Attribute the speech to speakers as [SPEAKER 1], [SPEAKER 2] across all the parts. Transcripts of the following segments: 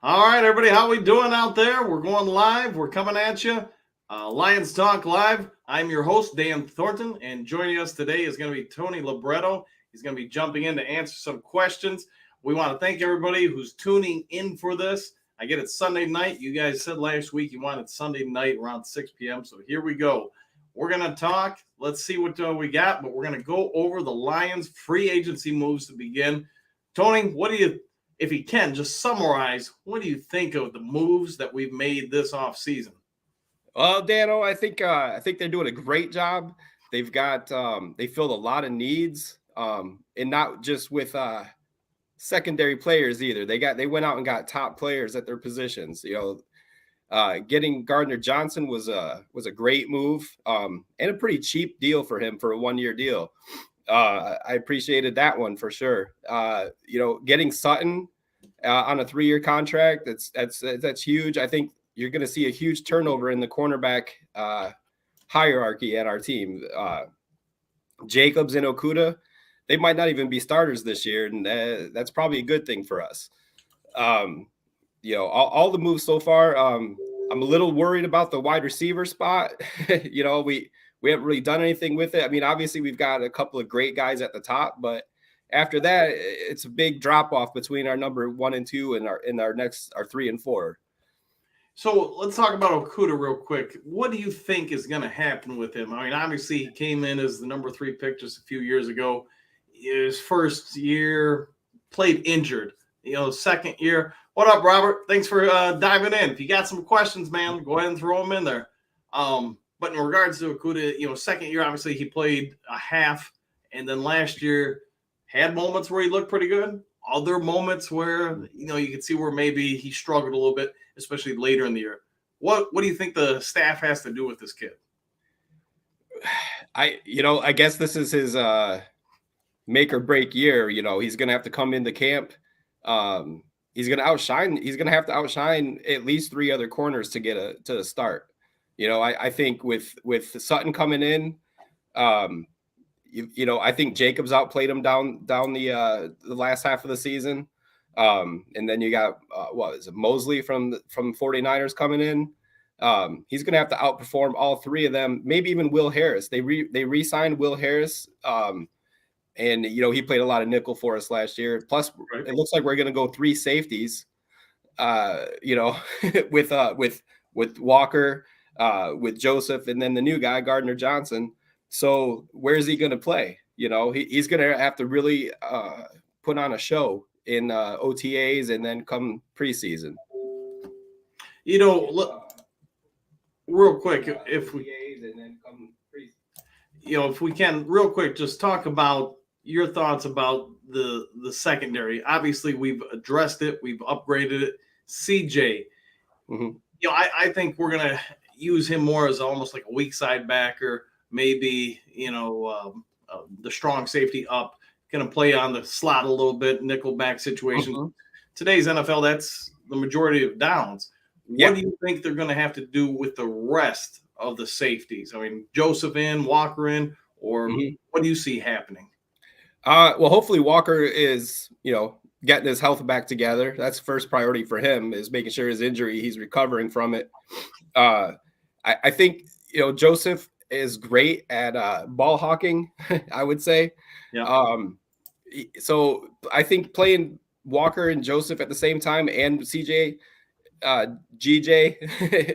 [SPEAKER 1] All right, everybody, how we doing out there? We're going live. We're coming at you. Lions Talk Live. I'm your host, Dan Thornton, and joining us today is going to be Tony Libretto. He's going to be jumping in to answer some questions. We want to thank everybody who's tuning in for this. I get it Sunday night. You guys said last week you wanted Sunday night around 6 p.m., so here we go. We're going to talk. Let's see what we got, but we're going to go over the Lions free agency moves to begin. Tony, what do you – if you can, just summarize, what do you think of the moves that we've made this offseason?
[SPEAKER 2] Well, Dano, I think they're doing a great job. They've got they filled a lot of needs, and not just with secondary players either. They went out and got top players at their positions. Getting Gardner Johnson was a great move, and a pretty cheap deal for him for a 1-year deal. I appreciated that one for sure. Getting Sutton on a 3-year contract, that's huge. I think you're going to see a huge turnover in the cornerback hierarchy at our team. Jacobs and Okuda, they might not even be starters this year, and that's probably a good thing for us. All the moves so far. I'm a little worried about the wide receiver spot. We haven't really done anything with it. I mean, obviously we've got a couple of great guys at the top, but after that, it's a big drop off between our number 1 and 2 and our 3 and 4.
[SPEAKER 1] So let's talk about Okuda real quick. What do you think is going to happen with him? I mean, obviously he came in as the number 3 pick just a few years ago. His first year played injured. Second year. What up, Robert? Thanks for diving in. If you got some questions, man, go ahead and throw them in there. But in regards to Okuda, second year, obviously he played a half, and then last year had moments where he looked pretty good. Other moments where, you could see where maybe he struggled a little bit, especially later in the year. What do you think the staff has to do with this kid?
[SPEAKER 2] I guess this is his make or break year. He's going to have to come into camp. He's going to have to outshine at least 3 other corners to get to the start. I think with Sutton coming in, I think Jacobs outplayed him down the last half of the season. And then you got Mosley from 49ers coming in. He's going to have to outperform all 3 of them, maybe even Will Harris. They re-signed Will Harris. And he played a lot of nickel for us last year. Plus, right. It looks like we're going to go 3 safeties, with Walker, with Joseph, and then the new guy, Gardner Johnson. So where is he going to play? He's going to have to really put on a show in OTAs and then come preseason.
[SPEAKER 1] Real quick, if we can, real quick, just talk about your thoughts about the secondary. Obviously, we've addressed it. We've upgraded it. CJ, I think we're going to use him more as almost like a weak side backer, maybe, the strong safety up, going to play on the slot a little bit, nickel back situation. Today's NFL, that's the majority of downs. What do you think they're going to have to do with the rest of the safeties? I mean, Joseph in, Walker in, or what do you see happening?
[SPEAKER 2] Well, hopefully Walker is, getting his health back together. That's first priority for him, is making sure his injury, he's recovering from it. I think, Joseph is great at ball hawking, I would say. Yeah. So I think playing Walker and Joseph at the same time and GJ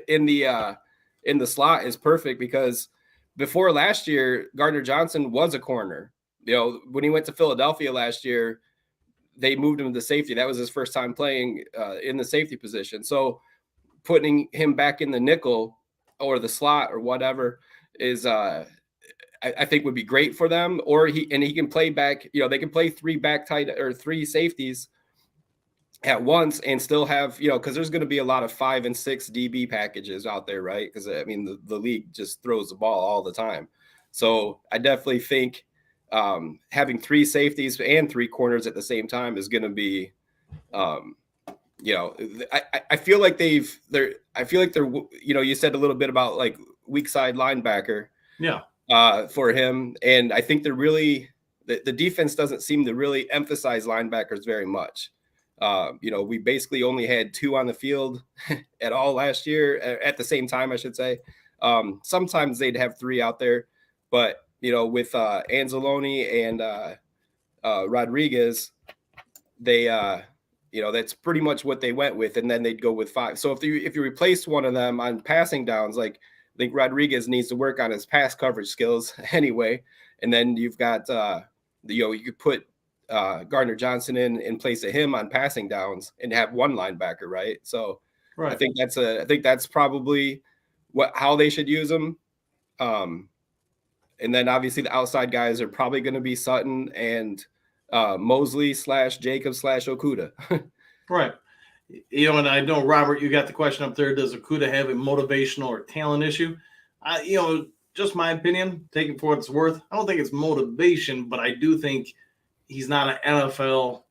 [SPEAKER 2] in the slot is perfect, because before last year, Gardner Johnson was a corner. When he went to Philadelphia last year, they moved him to safety. That was his first time playing in the safety position. So putting him back in the nickel or the slot or whatever is I think would be great for them. Or he can play back, they can play 3 back tight or 3 safeties at once and still have, because there's going to be a lot of 5 and 6 DB packages out there, right? Because I mean, the league just throws the ball all the time. So I definitely think having 3 safeties and 3 corners at the same time is going to be, I feel like they're, you said a little bit about like weak side linebacker.
[SPEAKER 1] Yeah.
[SPEAKER 2] For him. And I think they're really, the defense doesn't seem to really emphasize linebackers very much. We basically only had 2 on the field at all last year at the same time, I should say. Sometimes they'd have 3 out there, but with Anzalone and Rodriguez, they that's pretty much what they went with, and then they'd go with 5. So if you replace one of them on passing downs, like I think Rodriguez needs to work on his pass coverage skills anyway, and then you've got you could put Gardner Johnson in place of him on passing downs and have one linebacker, right? So
[SPEAKER 1] Right.
[SPEAKER 2] I think that's probably how they should use them. And then obviously the outside guys are probably going to be Sutton and Mosley / Jacob / Okuda.
[SPEAKER 1] Right. And I know, Robert, you got the question up there. Does Okuda have a motivational or talent issue? Just my opinion, take it for what it's worth. I don't think it's motivation, but I do think he's not an NFL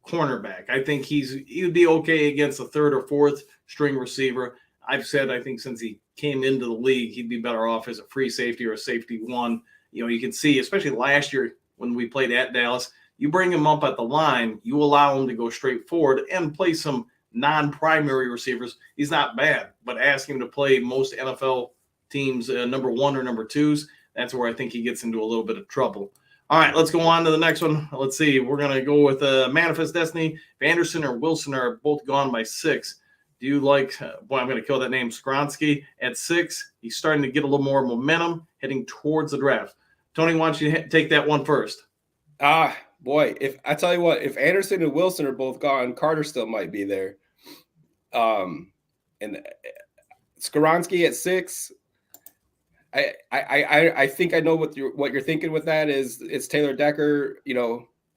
[SPEAKER 1] cornerback. I think he would be okay against a 3rd or 4th string receiver. I've said, I think since he came into the league, he'd be better off as a free safety or a safety 1. You can see, especially last year when we played at Dallas, you bring him up at the line, you allow him to go straight forward and play some non-primary receivers. He's not bad, but ask him to play most NFL teams number 1 or number 2s. That's where I think he gets into a little bit of trouble. All right, let's go on to the next one. Let's see. We're going to go with Manifest Destiny. If Anderson or Wilson are both gone by 6, do you like I'm going to kill that name, Skronsky at 6? He's starting to get a little more momentum heading towards the draft. Tony, why don't you take that one first?
[SPEAKER 2] Boy, if I tell you what, if Anderson and Wilson are both gone, Carter still might be there. And Skronsky at 6. I think I know what you're thinking with that is it's Taylor Decker.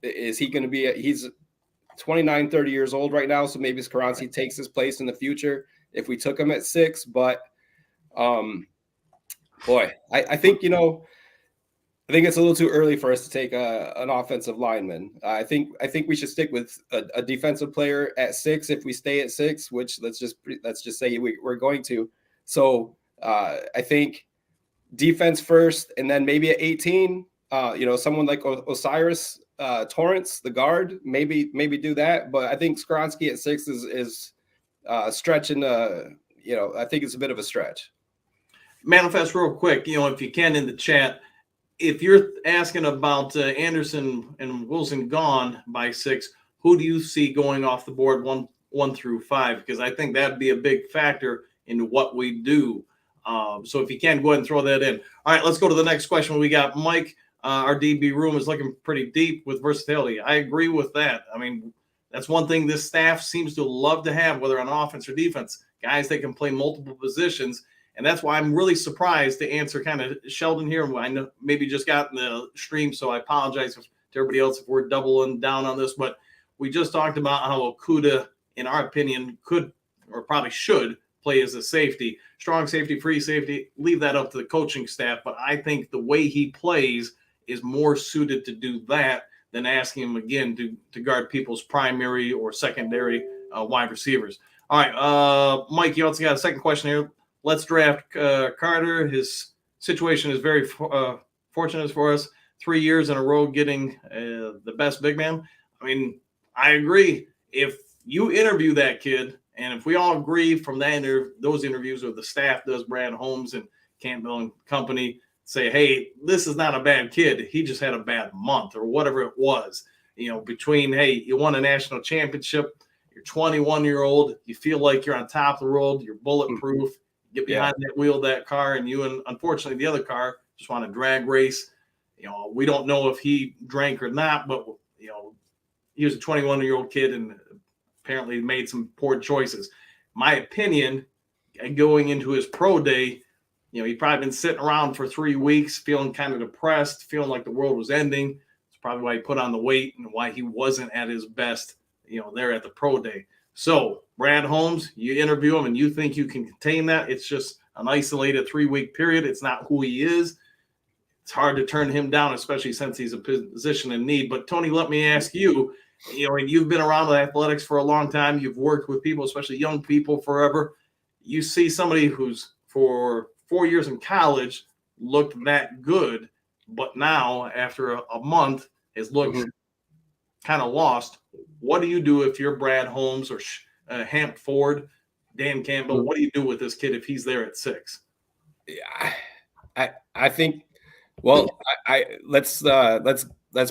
[SPEAKER 2] Is he going to be? He's 29, 30 years old right now, so maybe Skronsky takes his place in the future if we took him at 6. But boy, I think I think it's a little too early for us to take an offensive lineman. I think we should stick with a defensive player at 6 if we stay at 6, which let's just say we're going to. So I think defense first, and then maybe at 18, someone like Osiris Torrance, the guard, maybe do that. But I think Skronsky at 6 is stretching. I think it's a bit of a stretch.
[SPEAKER 1] Manifest real quick, if you can, in the chat. If you're asking about Anderson and Wilson gone by 6, who do you see going off the board 1 through 5? Because I think that'd be a big factor in what we do. So if you can, go ahead and throw that in. All right, let's go to the next question. We got Mike. Our DB room is looking pretty deep with versatility. I agree with that. I mean, that's one thing this staff seems to love to have, whether on offense or defense, guys that can play multiple positions. And that's why I'm really surprised to answer kind of Sheldon here. I know maybe just got in the stream, so I apologize to everybody else if we're doubling down on this. But we just talked about how Okuda, in our opinion, could or probably should play as a safety. Strong safety, free safety, leave that up to the coaching staff. But I think the way he plays is more suited to do that than asking him again to guard people's primary or secondary wide receivers. All right, Mike, you also got a second question here. Let's draft Carter. His situation is very fortunate for us. 3 years in a row getting the best big man. I mean, I agree. If you interview that kid, and if we all agree from those interviews with the staff does, Brad Holmes and Campbell and company, say, hey, this is not a bad kid. He just had a bad month or whatever it was. Between, hey, you won a national championship, you're 21-year-old, you feel like you're on top of the world, you're bulletproof. Get behind that wheel of that car, and you and unfortunately the other car just want to drag race. We don't know if he drank or not, but he was a 21-year-old kid and apparently made some poor choices. My opinion, going into his pro day, he'd probably been sitting around for 3 weeks, feeling kind of depressed, feeling like the world was ending. It's probably why he put on the weight and why he wasn't at his best, there at the pro day. So, Brad Holmes, you interview him and you think you can contain that. It's just an isolated 3-week period. It's not who he is. It's hard to turn him down, especially since he's a position in need. But, Tony, let me ask you, and you've been around with athletics for a long time. You've worked with people, especially young people, forever. You see somebody who's for 4 years in college looked that good, but now after a month has looked kind of lost. What do you do if you're Brad Holmes or Hamp Ford, Dan Campbell? What do you do with this kid if he's there at 6?
[SPEAKER 2] Yeah, I think. Well, let's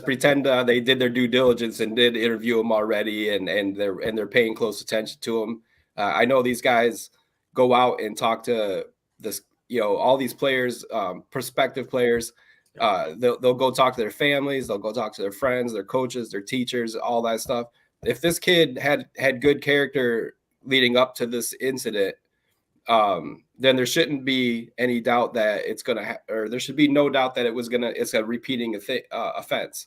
[SPEAKER 2] pretend they did their due diligence and did interview him already, and they're paying close attention to him. I know these guys go out and talk to this, all these players, prospective players. They'll go talk to their families, they'll go talk to their friends, their coaches, their teachers, all that stuff. If this kid had good character leading up to this incident, then there shouldn't be any doubt that it's going to, or there should be no doubt that it's a repeating offense.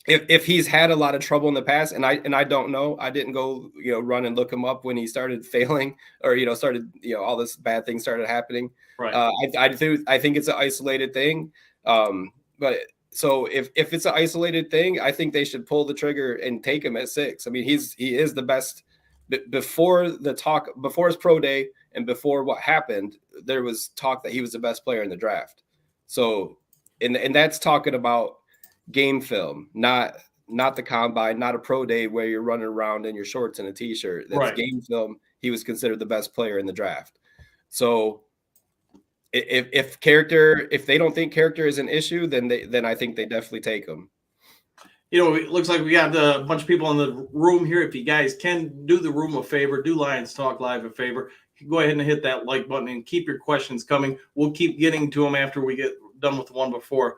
[SPEAKER 2] If he's had a lot of trouble in the past, and I don't know, I didn't go, run and look him up when he started failing, or, started, all this bad things started happening.
[SPEAKER 1] Right.
[SPEAKER 2] I think it's an isolated thing. But so if it's an isolated thing, I think they should pull the trigger and take him at 6. I mean, he is the best. Before his pro day and before what happened, there was talk that he was the best player in the draft. So, and that's talking about game film, not the combine, not a pro day where you're running around in your shorts and a t-shirt. That's right. Game film. He was considered the best player in the draft. So if they don't think character is an issue, then I think they definitely take him.
[SPEAKER 1] It looks like we got a bunch of people in the room here. If you guys can do the room a favor, do Lions Talk Live a favor, go ahead and hit that like button and keep your questions coming. We'll keep getting to them after we get done with the one before.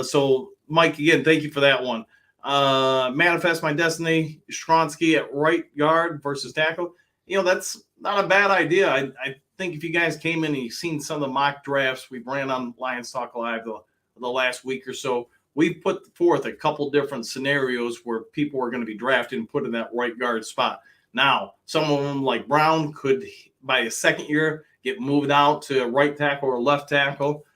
[SPEAKER 1] So, Mike, again, thank you for that one. Manifest My Destiny, Skronsky at right guard versus tackle. That's not a bad idea. I think if you guys came in and you've seen some of the mock drafts we ran on Lions Talk Live the last week or so, we've put forth a couple different scenarios where people are going to be drafted and put in that right guard spot. Now, some of them like Brown could, by his second year, get moved out to right tackle or left tackle.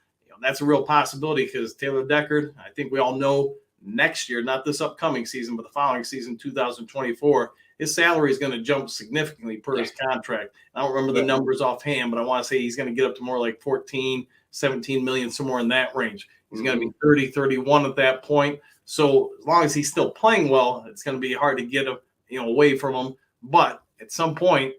[SPEAKER 1] That's a real possibility because Taylor Deckard, I think we all know next year, not this upcoming season, but the following season, 2024, his salary is going to jump significantly per his contract. I don't remember the numbers offhand, but I want to say he's going to get up to more like 14, 17 million, somewhere in that range. He's going to be 30, 31 at that point. So as long as he's still playing well, it's going to be hard to get away from him. But at some point,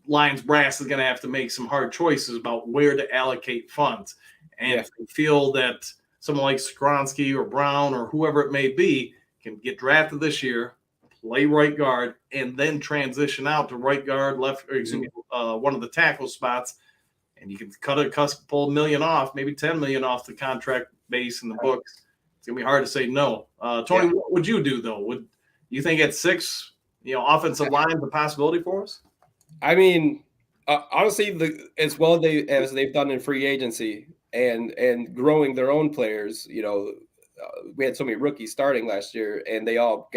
[SPEAKER 1] Lions brass is going to have to make some hard choices about where to allocate funds. And if they feel that someone like Skronsky or Brown or whoever it may be can get drafted this year, play right guard, and then transition out to right guard, left, or one of the tackle spots, and you can cut a couple million off, maybe 10 million off the contract base in the books. It's going to be hard to say no. Tony, what would you do, though? Would you think at 6, offensive line is a possibility for us?
[SPEAKER 2] I mean, honestly, as well as they've done in free agency and growing their own players, we had so many rookies starting last year, and they all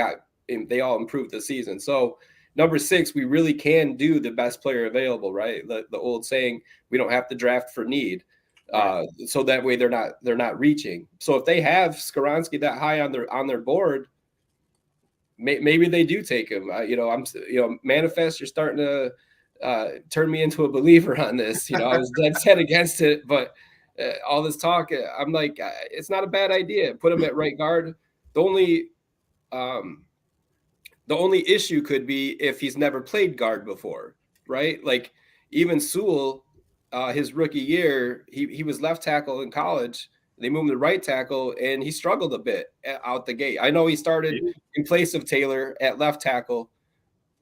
[SPEAKER 2] improved the season. So number 6, we really can do the best player available, right? The old saying, we don't have to draft for need. So that way they're not reaching. So if they have Skronsky that high on their board, maybe they do take him. Manifest, you're starting to turn me into a believer on this. I was dead set against it, but all this talk, I'm like, it's not a bad idea. Put him at right guard. The only issue could be if he's never played guard before, right? Like even Sewell, his rookie year, he was left tackle in college. They moved him to right tackle, and he struggled a bit out the gate. I know he started in place of Taylor at left tackle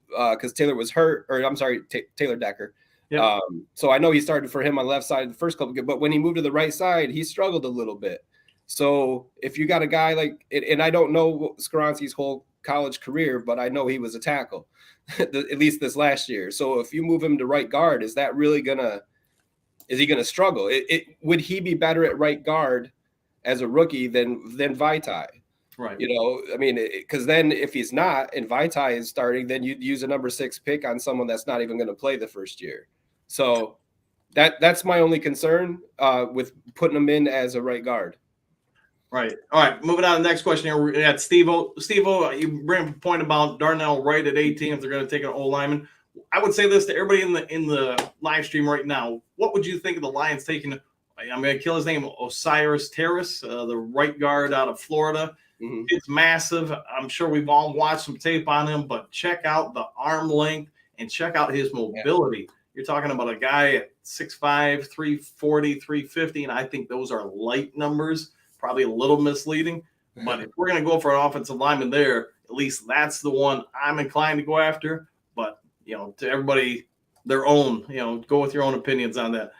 [SPEAKER 2] because Taylor was hurt, or I'm sorry, Taylor Decker.
[SPEAKER 1] Yep.
[SPEAKER 2] So I know he started for him on the left side the first couple, but when he moved to the right side, he struggled a little bit. So if you got a guy like, and I don't know Skronsky's whole college career, but I know he was a tackle, at least this last year. So if you move him to right guard, is he gonna struggle? Would he be better at right guard as a rookie than Vaitai?
[SPEAKER 1] Right.
[SPEAKER 2] I mean, because then if he's not and Vaitai is starting, then you'd use a number 6 pick on someone that's not even going to play the first year. So that's my only concern with putting him in as a right guard.
[SPEAKER 1] Right. All right. Moving on to the next question here. We got Steve-O. Steve-O, you bring up a point about Darnell Wright at 18 if they're going to take an old lineman. I would say this to everybody in the live stream right now. What would you think of the Lions taking? I'm going to kill his name, Osiris Terrace, the right guard out of Florida. It's massive. I'm sure we've all watched some tape on him, but check out the arm length and check out his mobility. Yeah. You're talking about a guy at 6'5", 340, 350, and I think those are light numbers, probably a little misleading. But if we're going to go for an offensive lineman there, at least that's the one I'm inclined to go after. But, to everybody, their own, go with your own opinions on that.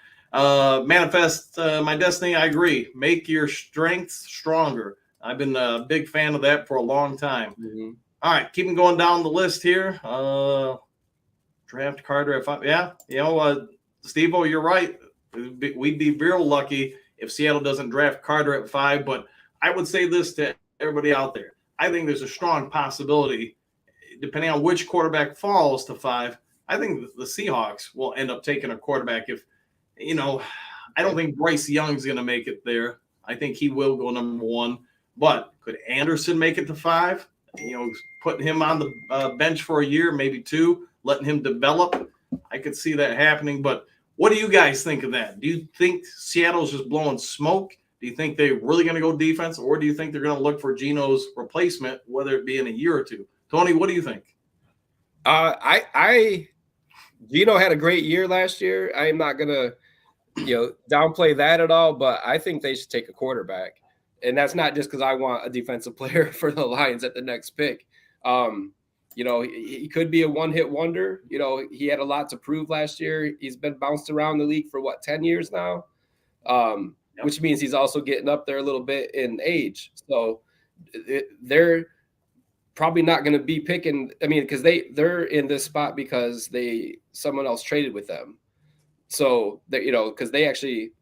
[SPEAKER 1] Manifest My Destiny, I agree. Make your strengths stronger. I've been a big fan of that for a long time. All right, keeping going down the list here. Draft Carter at 5. Yeah, Steve-O, you're right. We'd be real lucky if Seattle doesn't draft Carter at 5. But I would say this to everybody out there. I think there's a strong possibility, depending on which quarterback falls to 5, I think the Seahawks will end up taking a quarterback. If, I don't think Bryce Young's going to make it there. I think he will go number 1. But could Anderson make it to 5? Putting him on the bench for a year, maybe 2, letting him develop. I could see that happening. But what do you guys think of that? Do you think Seattle's just blowing smoke? Do you think they're really going to go defense? Or do you think they're going to look for Geno's replacement, whether it be in a year or 2? Tony, what do you think?
[SPEAKER 2] Geno had a great year last year. I am not going to, downplay that at all, but I think they should take a quarterback. And that's not just because I want a defensive player for the Lions at the next pick. He could be a one-hit wonder. He had a lot to prove last year. He's been bounced around the league for 10 years now, which means he's also getting up there a little bit in age. So they're probably not going to be picking. I mean, because they're in this spot because someone else traded with them. So because they actually.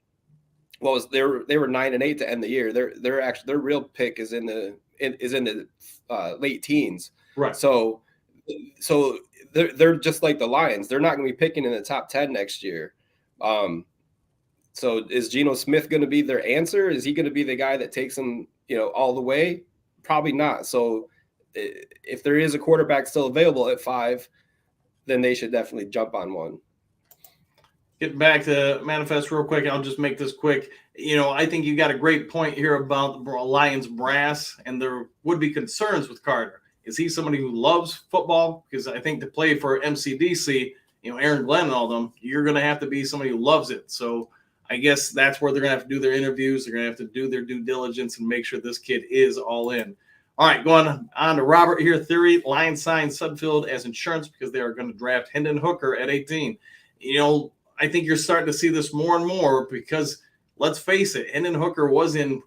[SPEAKER 2] Well, they were 9-8 to end the year. Their real pick is in the late teens.
[SPEAKER 1] Right.
[SPEAKER 2] So they're just like the Lions. They're not going to be picking in the top 10 next year. So is Geno Smith going to be their answer? Is he going to be the guy that takes them, all the way? Probably not. So if there is a quarterback still available at 5, then they should definitely jump on one.
[SPEAKER 1] Getting back to Manifest real quick, I'll just make this quick. I think you got a great point here about the Lions brass, and there would be concerns with Carter. Is he somebody who loves football? Because I think to play for MCDC, Aaron Glenn and all them, you're going to have to be somebody who loves it. So I guess that's where they're going to have to do their interviews. They're going to have to do their due diligence and make sure this kid is all in. All right, going on to Robert here. Theory, Lions signed Sudfeld as insurance because they are going to draft Hendon Hooker at 18. I think you're starting to see this more and more because, let's face it, Hendon Hooker was in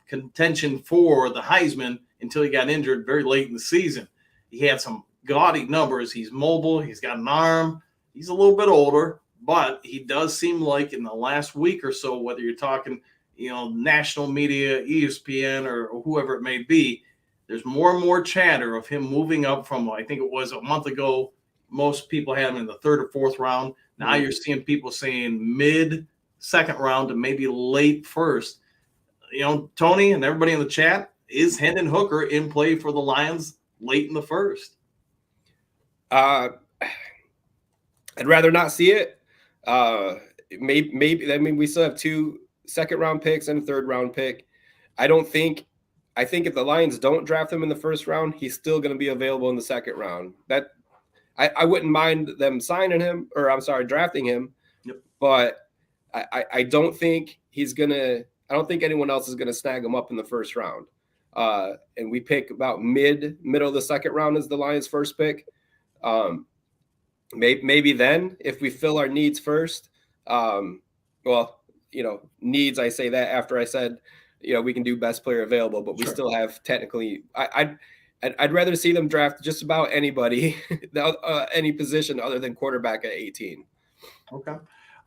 [SPEAKER 1] contention for the Heisman until he got injured very late in the season. He had some gaudy numbers. He's mobile. He's got an arm. He's a little bit older, but he does seem like in the last week or so, whether you're talking, national media, ESPN, or whoever it may be, there's more and more chatter of him moving up from, I think it was a month ago, most people had him in the 3rd or 4th round. Now you're seeing people saying mid-second round to maybe late 1st. Tony and everybody in the chat, is Hendon Hooker in play for the Lions late in the 1st?
[SPEAKER 2] I'd rather not see it. Maybe. I mean, we still have 2 second-round picks and a 3rd-round pick. I think if the Lions don't draft him in the 1st round, he's still going to be available in the 2nd round. I wouldn't mind them drafting him, yep. But I don't think I don't think anyone else is gonna snag him up in the 1st round. And we pick about middle of the 2nd round as the Lions' first pick. Maybe then if we fill our needs first. Needs, I say that after I said, we can do best player available, but we still have technically. I'd rather see them draft just about anybody, any position other than quarterback at 18.
[SPEAKER 1] Okay.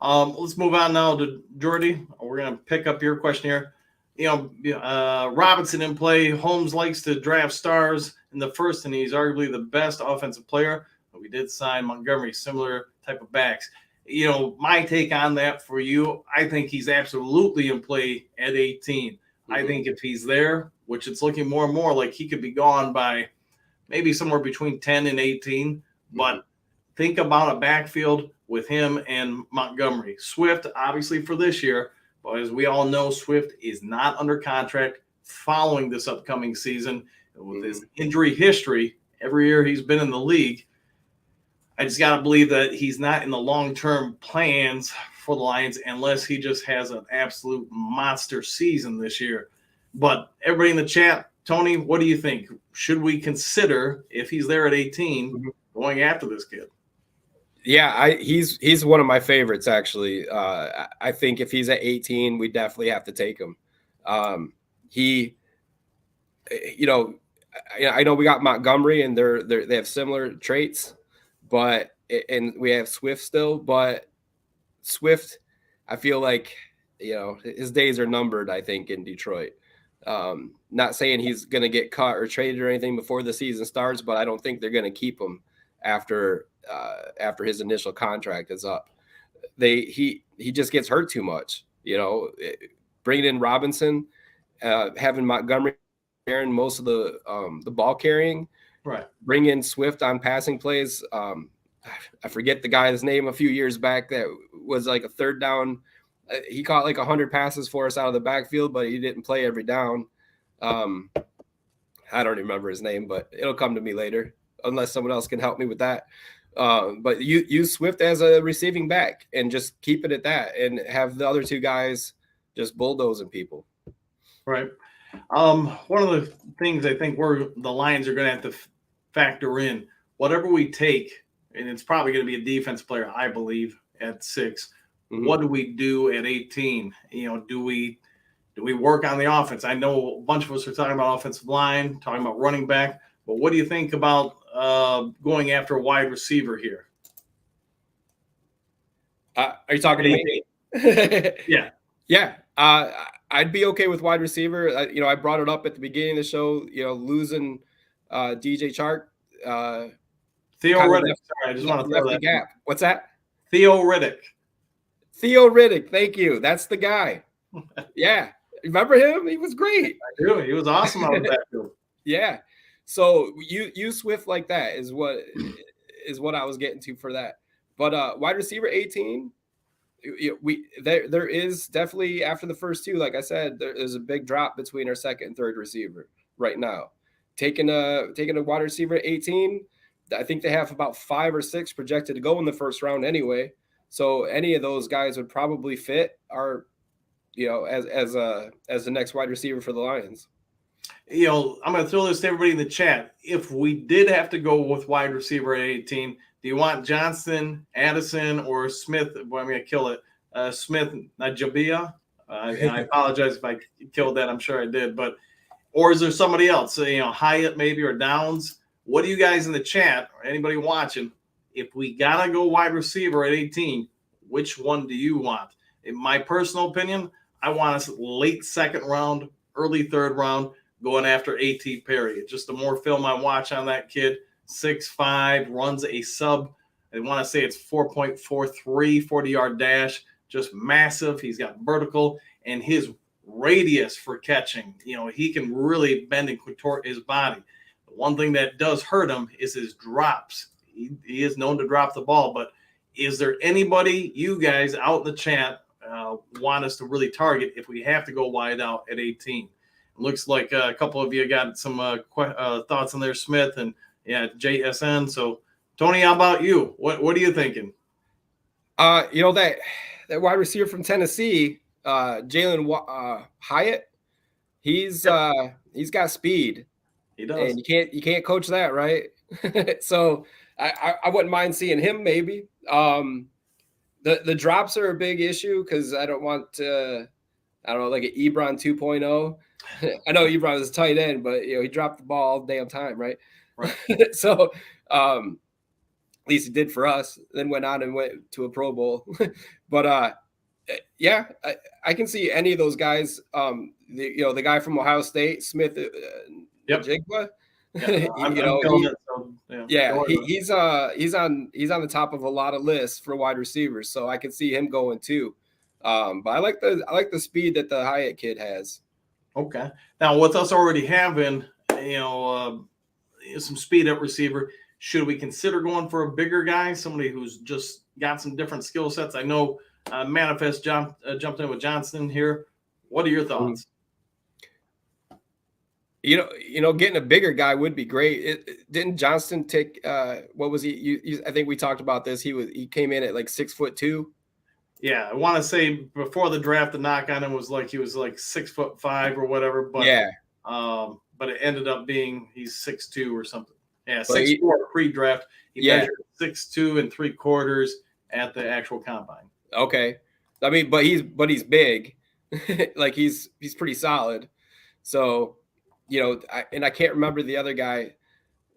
[SPEAKER 1] Let's move on now to Jordy. We're going to pick up your question here. Robinson in play. Holmes likes to draft stars in the 1st, and he's arguably the best offensive player. But we did sign Montgomery, similar type of backs. My take on that for you, I think he's absolutely in play at 18. Mm-hmm. I think if he's there, which it's looking more and more like he could be gone by maybe somewhere between 10 and 18. But think about a backfield with him and Montgomery. Swift, obviously, for this year. But as we all know, Swift is not under contract following this upcoming season with his injury history every year he's been in the league. I just got to believe that he's not in the long-term plans for the Lions unless he just has an absolute monster season this year. But everybody in the chat, Tony, what do you think? Should we consider, if he's there at 18, going after this kid?
[SPEAKER 2] Yeah, he's one of my favorites, actually. I think if he's at 18, we definitely have to take him. I know we got Montgomery, and they have similar traits, and we have Swift still, but Swift, I feel like, his days are numbered, I think, in Detroit. Not saying he's going to get cut or traded or anything before the season starts, but I don't think they're going to keep him after his initial contract is up. He just gets hurt too much, bringing in Robinson, having Montgomery carrying most of the ball carrying,
[SPEAKER 1] right?
[SPEAKER 2] Bring in Swift on passing plays. I forget the guy's name a few years back that was like a third down. He caught like 100 passes for us out of the backfield, but he didn't play every down. I don't remember his name, but it'll come to me later, unless someone else can help me with that. But use Swift as a receiving back and just keep it at that, and have the other two guys just bulldozing people.
[SPEAKER 1] Right. One of the things I think the Lions are going to have to factor in, whatever we take, and it's probably going to be a defense player, I believe, at 6. Mm-hmm. What do we do at 18? Do we work on the offense? I know a bunch of us are talking about offensive line, talking about running back, but what do you think about going after a wide receiver here?
[SPEAKER 2] Are you talking to me?
[SPEAKER 1] Yeah.
[SPEAKER 2] Yeah. I'd be okay with wide receiver. I brought it up at the beginning of the show, losing DJ Chark.
[SPEAKER 1] Theo Riddick. Sorry, I just want to throw that.
[SPEAKER 2] Gap. What's that?
[SPEAKER 1] Theo Riddick.
[SPEAKER 2] Thank you. That's the guy. Yeah. Remember him? He was great.
[SPEAKER 1] I do. He was awesome out of that field.
[SPEAKER 2] Yeah. So you Swift like that is what I was getting to for that. But wide receiver 18, there is definitely, after the first two, like I said, there's a big drop between our second and third receiver right now. Taking a wide receiver at 18, I think they have about 5 or 6 projected to go in the first round anyway. So any of those guys would probably fit as the next wide receiver for the Lions.
[SPEAKER 1] I'm going to throw this to everybody in the chat. If we did have to go with wide receiver at 18, do you want Johnson, Addison, or Smith? Well, I'm going to kill it. Smith, Najabia. And I apologize if I killed that. I'm sure I did. Or is there somebody else? Hyatt maybe, or Downs. What do you guys in the chat, or anybody watching, if we got to go wide receiver at 18, which one do you want? In my personal opinion, I want us late second round, early third round, going after A.T. Perry. Just the more film I watch on that kid, 6'5", runs a sub. I want to say it's 4.43, 40-yard dash, just massive. He's got vertical, and his radius for catching, he can really bend and contort his body. The one thing that does hurt him is his drops. He is known to drop the ball, but is there anybody you guys out in the chat want us to really target if we have to go wide out at 18? It looks like a couple of you got some thoughts on there, Smith and JSN. So, Tony, how about you? What are you thinking?
[SPEAKER 2] That wide receiver from Tennessee, Jalen Hyatt, he's got speed.
[SPEAKER 1] He does.
[SPEAKER 2] And you can't coach that, right? So I wouldn't mind seeing him maybe. The drops are a big issue because I don't want like an Ebron 2.0. I know Ebron is a tight end, but he dropped the ball all the damn time, right?
[SPEAKER 1] Right.
[SPEAKER 2] So at least he did for us. Then went on and went to a Pro Bowl. But I can see any of those guys. The guy from Ohio State, Smith, Jigba. He's on the top of a lot of lists for wide receivers, so I can see him going too. But I like the speed that the Hyatt kid has.
[SPEAKER 1] Okay. Now, with us already having some speed at receiver, should we consider going for a bigger guy, somebody who's just got some different skill sets? I know Manifest jumped in with Johnson here. What are your thoughts?
[SPEAKER 2] Getting a bigger guy would be great. Didn't Johnston take what was he? I think we talked about this. He came in at like 6'2".
[SPEAKER 1] Yeah, I want to say before the draft, the knock on him was like he was like 6'5" or whatever, but it ended up being he's 6'2" or something. Yeah, 6'4" pre-draft. He measured 6'2" and 3/4 at the actual combine.
[SPEAKER 2] Okay, I mean, but he's big, like he's pretty solid. So, I can't remember the other guy.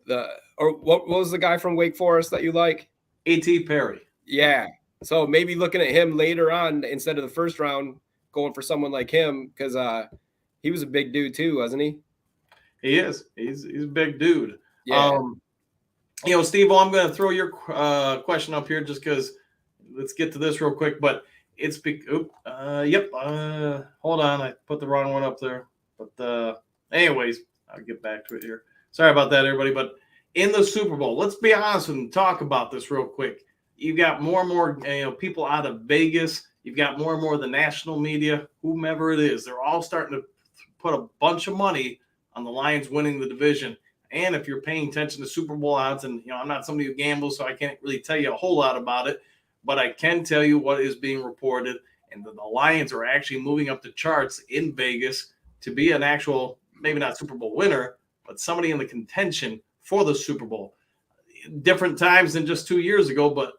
[SPEAKER 2] What was the guy from Wake Forest that you like?
[SPEAKER 1] A.T. Perry.
[SPEAKER 2] Yeah. So maybe looking at him later on instead of the first round, going for someone like him because he was a big dude too, wasn't he?
[SPEAKER 1] He is. He's a big dude.
[SPEAKER 2] Yeah.
[SPEAKER 1] Steve, I'm going to throw your question up here just because let's get to this real quick. But it's hold on, I put the wrong one up there. But anyways, I'll get back to it here. Sorry about that, everybody. But in the Super Bowl, let's be honest and talk about this real quick. You've got more and more people out of Vegas. You've got more and more of the national media, whomever it is. They're all starting to put a bunch of money on the Lions winning the division. And if you're paying attention to Super Bowl odds, and I'm not somebody who gambles, so I can't really tell you a whole lot about it, but I can tell you what is being reported. And the Lions are actually moving up the charts in Vegas to be an actual, maybe not Super Bowl winner, but somebody in the contention for the Super Bowl. Different times than just 2 years ago, but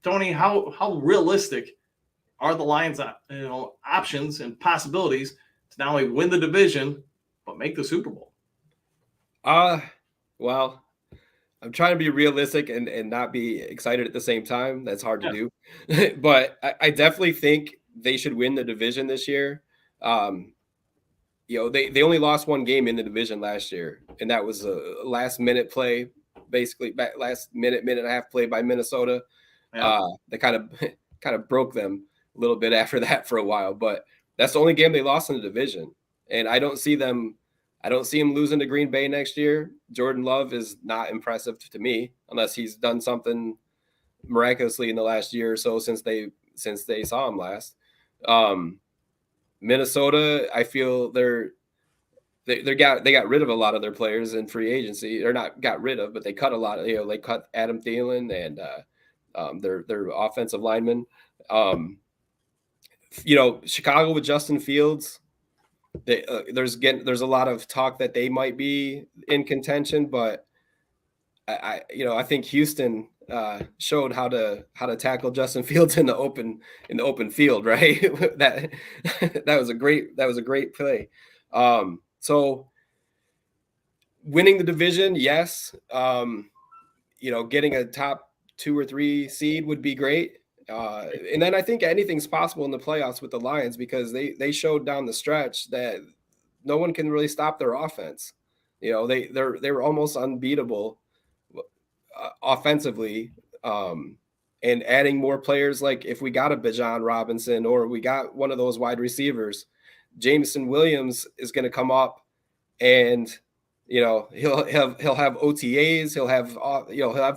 [SPEAKER 1] Tony, how realistic are the Lions' options and possibilities to not only win the division but make the Super Bowl?
[SPEAKER 2] Well, I'm trying to be realistic and not be excited at the same time. That's hard to do, but I definitely think they should win the division this year. They only lost one game in the division last year, and that was a last minute play, basically last minute and a half play by Minnesota. That kind of broke them a little bit after that for a while, but that's the only game they lost in the division. And I don't see them losing to Green Bay next year. Jordan Love is not impressive to me unless he's done something miraculously in the last year or so since they saw him last. Minnesota, I feel they got rid of a lot of their players in free agency. They're not got rid of, but they cut a lot of, they cut Adam Thielen and their offensive linemen. Chicago with Justin Fields, there's a lot of talk that they might be in contention, but I think Houston showed how to tackle Justin Fields in the open field, right? that was a great play. So winning the division, yes. Getting a top 2 or 3 seed would be great. And then I think anything's possible in the playoffs with the Lions because they showed down the stretch that no one can really stop their offense. They were almost unbeatable offensively. And adding more players, like if we got a Bijan Robinson or we got one of those wide receivers, Jameson Williams is going to come up and he'll have OTAs, he'll have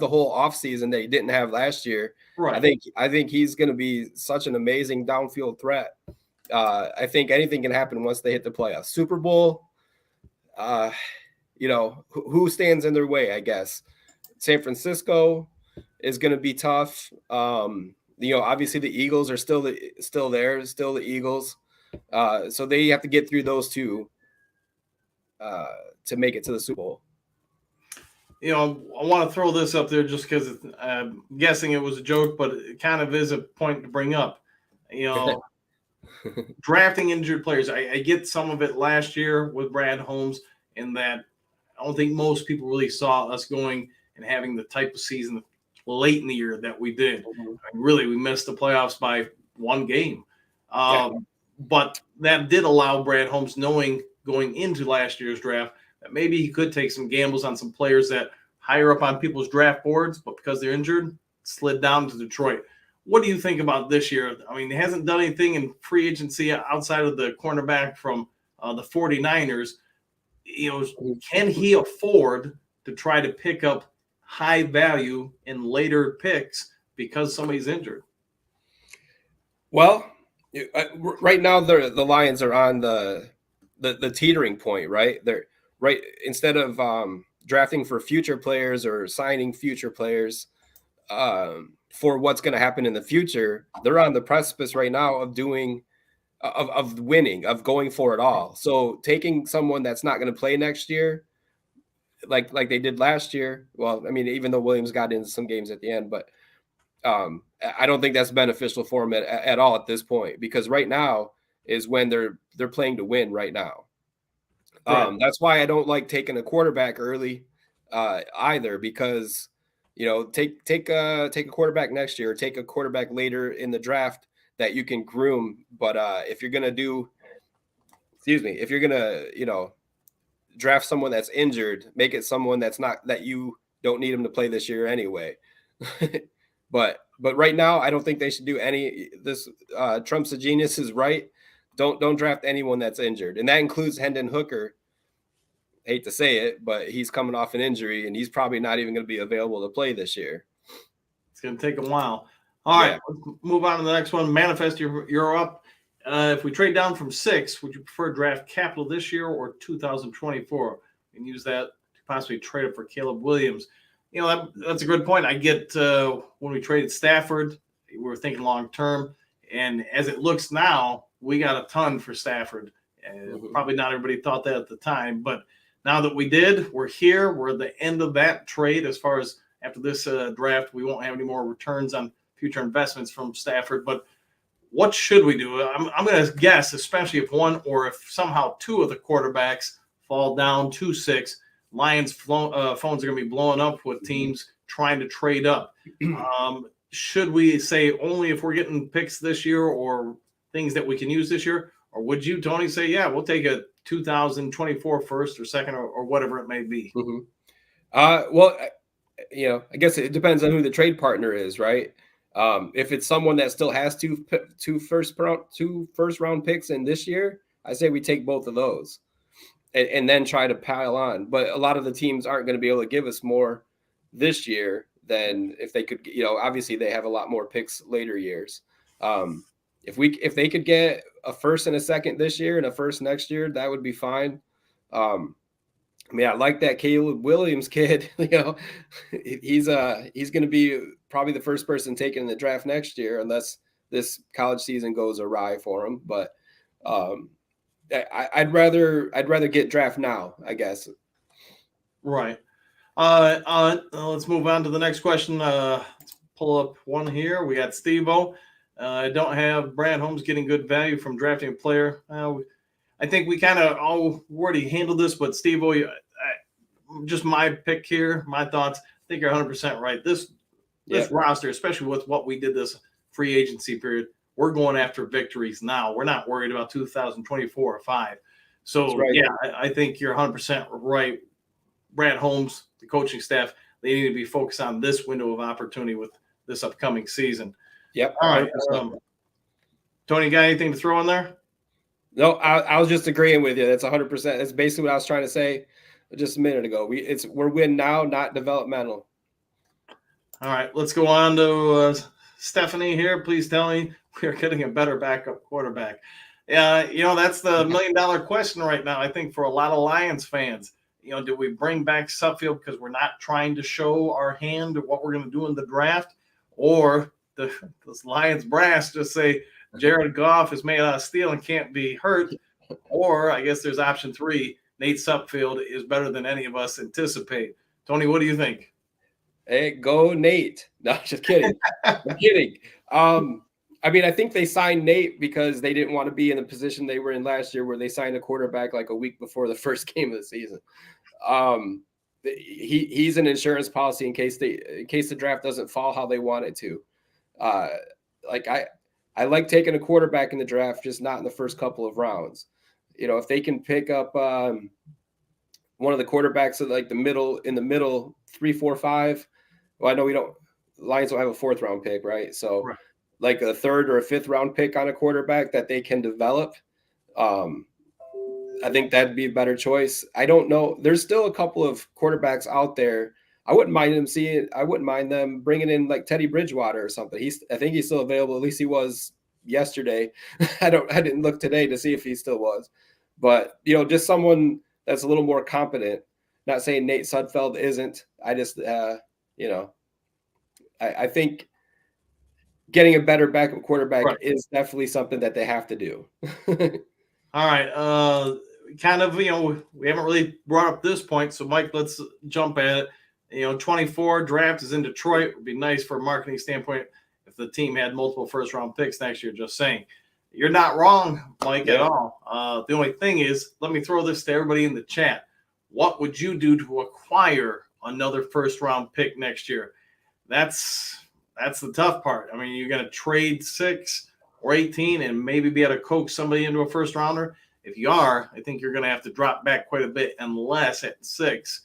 [SPEAKER 2] the whole offseason that he didn't have last year. Right. I think he's going to be such an amazing downfield threat. I think anything can happen once they hit the playoffs. Super Bowl, who stands in their way, I guess. San Francisco is going to be tough. Obviously the Eagles are still the Eagles. So they have to get through those two to make it to the Super Bowl.
[SPEAKER 1] I want to throw this up there just because I'm guessing it was a joke, but it kind of is a point to bring up. Drafting injured players. I get some of it last year with Brad Holmes in that I don't think most people really saw us going and having the type of season late in the year that we did. Really, we missed the playoffs by 1 game. But that did allow Brad Holmes, knowing going into last year's draft, that maybe he could take some gambles on some players that higher up on people's draft boards, but because they're injured, slid down to Detroit. What do you think about this year? I mean, he hasn't done anything in free agency outside of the cornerback from the 49ers. Can he afford to try to pick up high value in later picks because somebody's injured?
[SPEAKER 2] Well, right now the Lions are on the teetering point, right? right, instead of drafting for future players or signing future players for what's going to happen in the future, they're on the precipice right now of winning, of going for it all. So taking someone that's not going to play next year, like they did last year. Well, I mean, even though Williams got into some games at the end, but I don't think that's beneficial for him at all at this point, because right now is when they're playing to win right now.
[SPEAKER 1] Right.
[SPEAKER 2] That's why I don't like taking a quarterback early either, because take a quarterback next year, or take a quarterback later in the draft that you can groom. But if you're gonna draft someone that's injured, make it someone that's not, that you don't need him to play this year anyway. But right now, I don't think they should do any. This Trump's a genius is right. Don't draft anyone that's injured, and that includes Hendon Hooker. Hate to say it, but he's coming off an injury, and he's probably not even going to be available to play this year.
[SPEAKER 1] It's going to take a while. All right, let's move on to the next one. Manifest, you're up. If we trade down from 6, would you prefer draft capital this year or 2024? And use that to possibly trade up for Caleb Williams. That's a good point. I get when we traded Stafford, we were thinking long term, and as it looks now, we got a ton for Stafford. Probably not everybody thought that at the time, but now that we did, we're here. We're at the end of that trade. As far as after this draft, we won't have any more returns on future investments from Stafford. But what should we do? I'm going to guess, especially if one or if somehow 2 of the quarterbacks fall down to 6, Lions phones are going to be blowing up with teams trying to trade up. Should we say only if we're getting picks this year or things that we can use this year? Or would you, Tony, say, yeah, we'll take a 2024 first or second or whatever it may be?
[SPEAKER 2] Well, I guess it depends on who the trade partner is, right? If it's someone that still has two first round picks in this year, I say we take both of those and then try to pile on. But a lot of the teams aren't going to be able to give us more this year than if they could. Obviously they have a lot more picks later years. If they could get a first and a second this year and a first next year, that would be fine. I like that Caleb Williams kid. He's going to be probably the first person taken in the draft next year, unless this college season goes awry for him. But I'd rather get draft now, I guess.
[SPEAKER 1] Right. Let's move on to the next question. Let's pull up one here. We got Steve-O. I don't have Brad Holmes getting good value from drafting a player. I think we kind of already handled this, but Steve-O, just my pick here, my thoughts. I think you're 100% right. This roster, especially with what we did this free agency period, we're going after victories now. We're not worried about 2024 or 5. So, right. I think you're 100% right. Brad Holmes, the coaching staff, they need to be focused on this window of opportunity with this upcoming season.
[SPEAKER 2] Yep.
[SPEAKER 1] All right. Tony, got anything to throw in there?
[SPEAKER 2] No, I was just agreeing with you. That's 100%. That's basically what I was trying to say just a minute ago. We're win now, not developmental.
[SPEAKER 1] All right. Let's go on to Stephanie here. Please tell me we're getting a better backup quarterback. That's the $1 million question right now, I think, for a lot of Lions fans. Do we bring back Suffield because we're not trying to show our hand of what we're going to do in the draft? Or this Lions brass just say Jared Goff is made out of steel and can't be hurt? Or I guess there's option 3, Nate Suffield is better than any of us anticipate. Tony, what do you think?
[SPEAKER 2] Hey, go Nate. No, just kidding. I'm kidding. I think they signed Nate because they didn't want to be in the position they were in last year, where they signed a quarterback like a week before the first game of the season. He's an insurance policy in case the draft doesn't fall how they want it to. I like taking a quarterback in the draft, just not in the first couple of rounds. If they can pick up one of the quarterbacks in the middle 3, 4, 5. Well, I know Lions don't have a 4th round pick, right? So
[SPEAKER 1] right.
[SPEAKER 2] Like a 3rd or a 5th round pick on a quarterback that they can develop. I think that'd be a better choice. I don't know. There's still a couple of quarterbacks out there. I wouldn't mind them bringing in like Teddy Bridgewater or something. I think he's still available. At least he was yesterday. I didn't look today to see if he still was, but just someone that's a little more competent. Not saying Nate Sudfeld isn't. I just, I think getting a better backup quarterback is definitely something that they have to do.
[SPEAKER 1] All right. Kind of, we haven't really brought up this point. So, Mike, let's jump at it. 24 draft is in Detroit. It would be nice for a marketing standpoint if the team had multiple first-round picks next year, just saying. You're not wrong, Mike, at all. The only thing is, let me throw this to everybody in the chat. What would you do to acquire another first-round pick next year? That's the tough part. I mean, you're going to trade 6 or 18 and maybe be able to coax somebody into a first-rounder. If you are, I think you're going to have to drop back quite a bit unless at 6,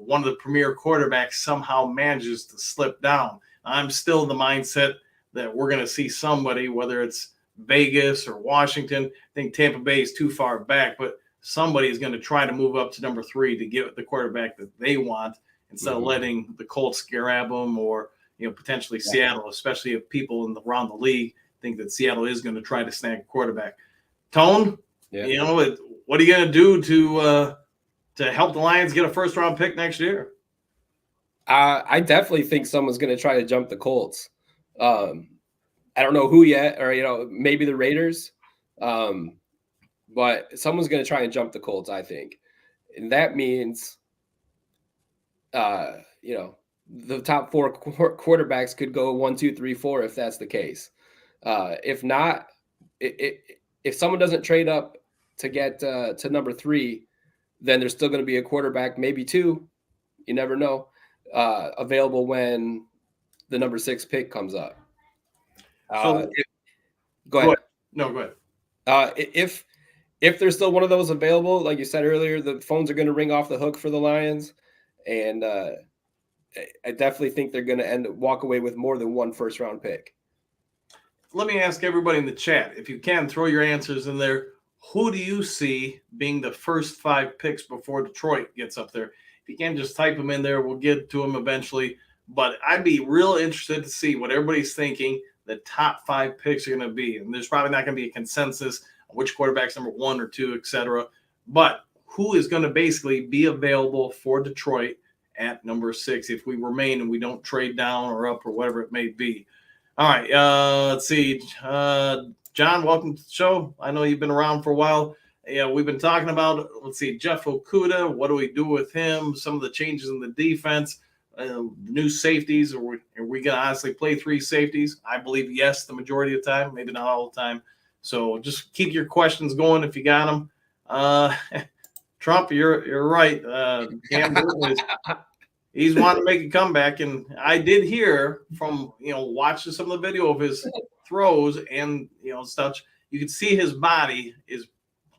[SPEAKER 1] one of the premier quarterbacks somehow manages to slip down. I'm still in the mindset that we're going to see somebody, whether it's Vegas or Washington. I think Tampa Bay is too far back, but somebody is going to try to move up to number 3 to get the quarterback that they want instead of letting the Colts grab them or potentially Seattle, especially if people around the league think that Seattle is going to try to snag a quarterback. Tone, what are you going to do to help the Lions get a first-round pick next year?
[SPEAKER 2] I definitely think someone's going to try to jump the Colts. I don't know who yet, or maybe the Raiders, but someone's going to try and jump the Colts, I think, and that means, the top 4 quarterbacks could go 1, 2, 3, 4 if that's the case. If not, if someone doesn't trade up to get to number 3, then there's still going to be a quarterback, maybe 2. You never know. Available when the number 6 pick comes up.
[SPEAKER 1] Go ahead. No, go
[SPEAKER 2] ahead. If there's still one of those available, like you said earlier, the phones are going to ring off the hook for the Lions, and I definitely think they're going to walk away with more than 1 first-round pick.
[SPEAKER 1] Let me ask everybody in the chat, if you can, throw your answers in there. Who do you see being the first 5 picks before Detroit gets up there? If you can, just type them in there. We'll get to them eventually. But I'd be real interested to see what everybody's thinking the top 5 picks are going to be. And there's probably not going to be a consensus on which quarterback's number 1 or 2, et cetera. But who is going to basically be available for Detroit at number 6 if we remain and we don't trade down or up or whatever it may be? All right, let's see. John, welcome to the show. I know you've been around for a while. Yeah, we've been talking about, let's see, Jeff Okuda. What do we do with him? Some of the changes in the defense, new safeties. Are we going to honestly play 3 safeties? I believe yes, the majority of the time, maybe not all the time. So just keep your questions going if you got them. Trump, you're right. Cam Newton he's wanting to make a comeback, and I did hear from watching some of the video of his throws and such. You can see his body is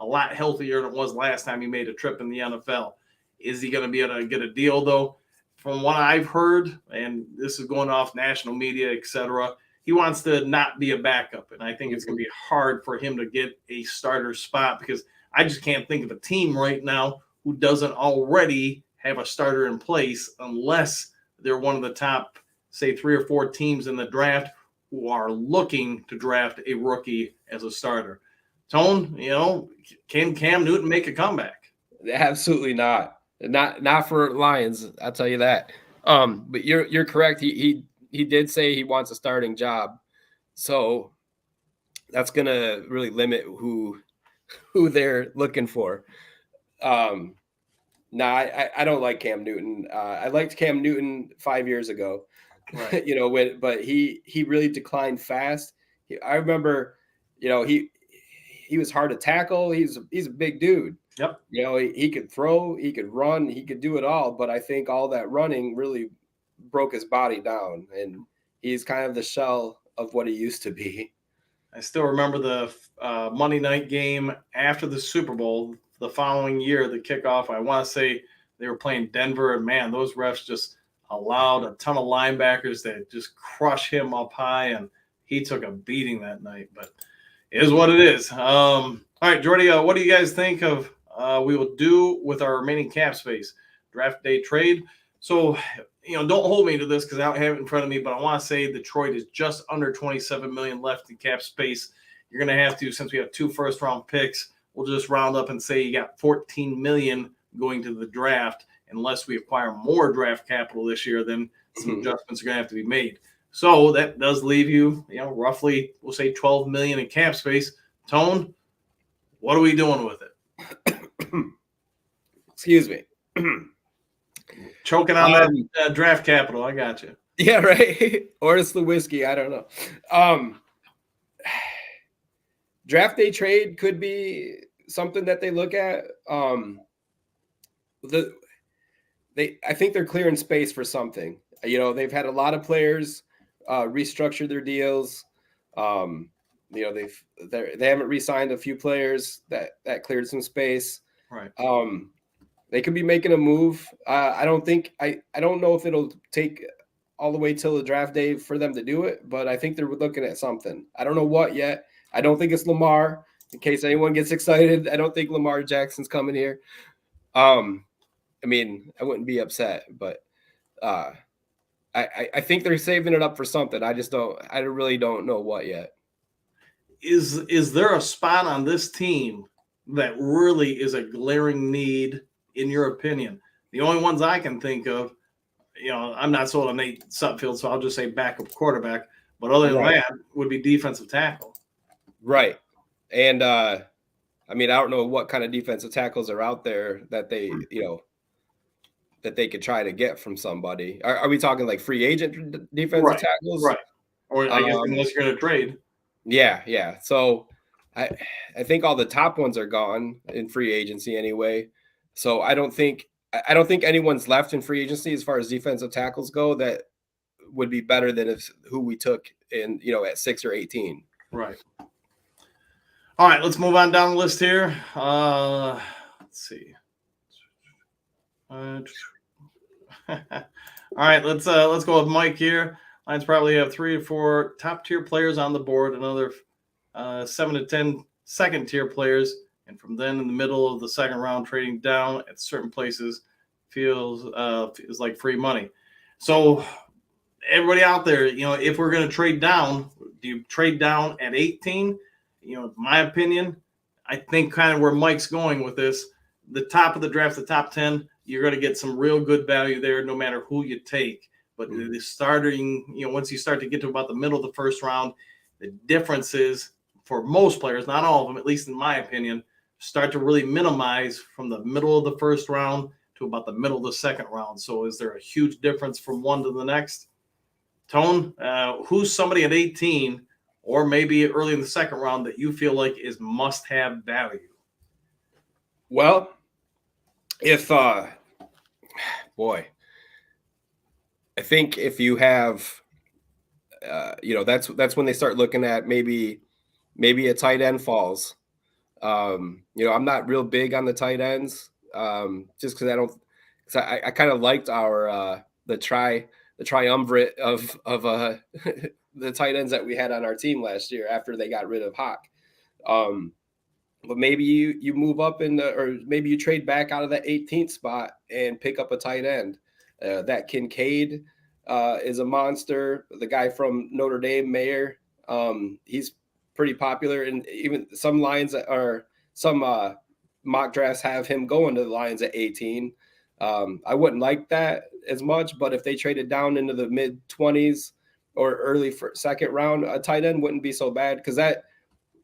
[SPEAKER 1] a lot healthier than it was last time he made a trip in the NFL. Is he going to be able to get a deal though? From what I've heard, and this is going off national media, etc., he wants to not be a backup, and I think it's going to be hard for him to get a starter spot because I just can't think of a team right now who doesn't already have a starter in place unless they're one of the top, say, 3 or 4 teams in the draft who are looking to draft a rookie as a starter. Tone, can Cam Newton make a comeback?
[SPEAKER 2] Absolutely not. Not for Lions, I'll tell you that. But you're correct. He did say he wants a starting job. So that's going to really limit who they're looking for. No, I don't like Cam Newton. I liked Cam Newton 5 years ago, right. But he really declined fast. I remember, he was hard to tackle. He's a big dude.
[SPEAKER 1] Yep.
[SPEAKER 2] He could throw, he could run, he could do it all. But I think all that running really broke his body down, and he's kind of the shell of what he used to be.
[SPEAKER 1] I still remember the Monday night game after the Super Bowl. The following year, the kickoff, I want to say they were playing Denver, and man, those refs just allowed a ton of linebackers to just crush him up high, and he took a beating that night. But it is what it is. All right, Jordy, what do you guys think of we will do with our remaining cap space? Draft day trade. So, don't hold me to this because I don't have it in front of me, but I want to say Detroit is just under $27 million left in cap space. You're going to have to, since we have 2 first-round picks, we'll just round up and say you got $14 million going to the draft. Unless we acquire more draft capital this year, then some adjustments are going to have to be made. So that does leave you, roughly, we'll say $12 million in cap space. Tone, what are we doing with it?
[SPEAKER 2] Excuse me.
[SPEAKER 1] Choking on that draft capital. I got you.
[SPEAKER 2] Yeah, right. Or it's the whiskey. I don't know. Draft day trade could be something that they look at. I think they're clearing space for something. They've had a lot of players restructure their deals. They haven't re-signed a few players that cleared some space.
[SPEAKER 1] Right.
[SPEAKER 2] They could be making a move. I don't know if it'll take all the way till the draft day for them to do it, but I think they're looking at something. I don't know what yet. I don't think it's Lamar. In case anyone gets excited, I don't think Lamar Jackson's coming here. I mean, I wouldn't be upset, but I think they're saving it up for something. I really don't know what yet.
[SPEAKER 1] Is there a spot on this team that really is a glaring need, in your opinion? The only ones I can think of, I'm not sold on Nate Sutfield, so I'll just say backup quarterback. But other than that, would be defensive tackle.
[SPEAKER 2] Right. And, I don't know what kind of defensive tackles are out there that they, that they could try to get from somebody. Are we talking like free agent defensive tackles?
[SPEAKER 1] Right. Or I guess unless you're going to trade.
[SPEAKER 2] Yeah. So I think all the top ones are gone in free agency anyway. So I don't think anyone's left in free agency as far as defensive tackles go that would be better than who we took in, at 6 or 18.
[SPEAKER 1] Right. All right, let's move on down the list here. Let's see. All right, let's go with Mike here. Lions probably have 3 or 4 top tier players on the board, another 7 to 10 second tier players, and from then in the middle of the second round, trading down at certain places feels like free money. So everybody out there, if we're going to trade down, do you trade down at 18? My opinion, I think kind of where Mike's going with this, the top of the draft, the top 10, you're going to get some real good value there no matter who you take. But the starting, once you start to get to about the middle of the first round, the differences for most players, not all of them, at least in my opinion, start to really minimize from the middle of the first round to about the middle of the second round. So is there a huge difference from one to the next? Tone, who's somebody at 18 or maybe early in the second round that you feel like is must-have value?
[SPEAKER 2] Well, if I think if you have, that's when they start looking at maybe a tight end falls. I'm not real big on the tight ends, just because I kind of liked our the triumvirate of the tight ends that we had on our team last year after they got rid of Hawk. But maybe you move up or maybe you trade back out of that 18th spot and pick up a tight end. That Kincaid is a monster. The guy from Notre Dame, Mayer, he's pretty popular. And even some mock drafts have him going to the Lions at 18. I wouldn't like that as much, but if they traded down into the mid-20s or early second round, a tight end wouldn't be so bad because that,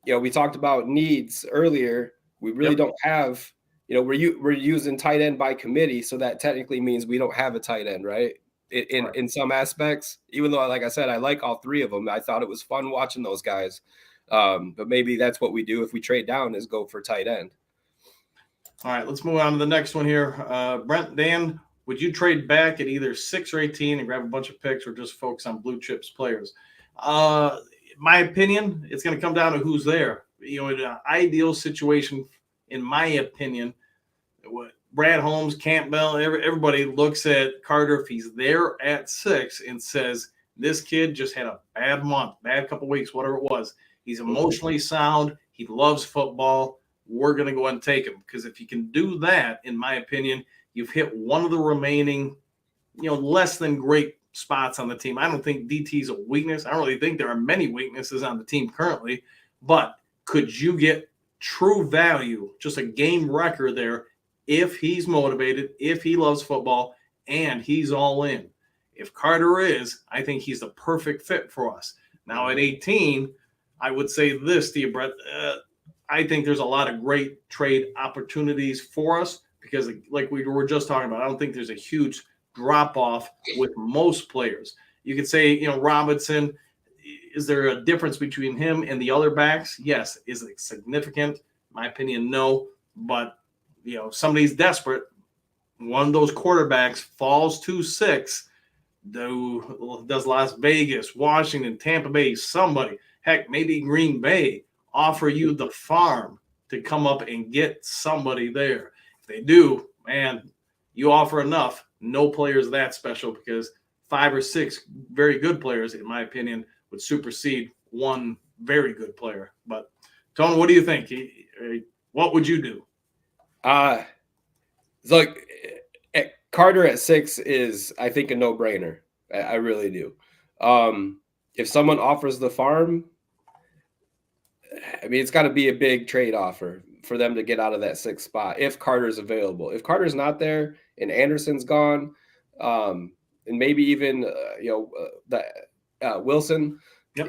[SPEAKER 2] we talked about needs earlier. We really don't have, we're using tight end by committee, so that technically means we don't have a tight end, right? In some aspects, even though, like I said, I like all 3 of them. I thought it was fun watching those guys. But maybe that's what we do if we trade down is go for tight end.
[SPEAKER 1] All right, let's move on to the next one here. Brent, Dan, would you trade back at either 6 or 18 and grab a bunch of picks or just focus on blue chips players? My opinion, it's going to come down to who's there. In an ideal situation, in my opinion, Brad Holmes, Campbell, everybody looks at Carter if he's there at 6 and says, this kid just had a bad month, bad couple weeks, whatever it was. He's emotionally sound. He loves football. We're going to go ahead and take him. Because if you can do that, in my opinion, you've hit one of the remaining, less than great spots on the team. I don't think DT is a weakness. I don't really think there are many weaknesses on the team currently. But could you get true value, just a game record there if he's motivated, if he loves football, and he's all in. If Carter is, I think he's the perfect fit for us. Now at 18, I would say this to you, Brett. I think there's a lot of great trade opportunities for us because, like we were just talking about, I don't think there's a huge drop off with most players. You could say, Robinson, is there a difference between him and the other backs? Yes. Is it significant? In my opinion, no. But, somebody's desperate. One of those quarterbacks falls to 6, does Las Vegas, Washington, Tampa Bay, somebody, heck, maybe Green Bay, offer you the farm to come up and get somebody there. If they do, man, you offer enough. No players that special because 5 or 6 very good players, in my opinion, would supersede one very good player. But Tony, what do you think? What would you do?
[SPEAKER 2] Look, Carter at 6 is, I think, a no-brainer. I really do. If someone offers the farm, I mean, it's got to be a big trade offer for them to get out of that 6th spot if Carter's available. If Carter's not there and Anderson's gone, and maybe even Wilson,
[SPEAKER 1] Yep.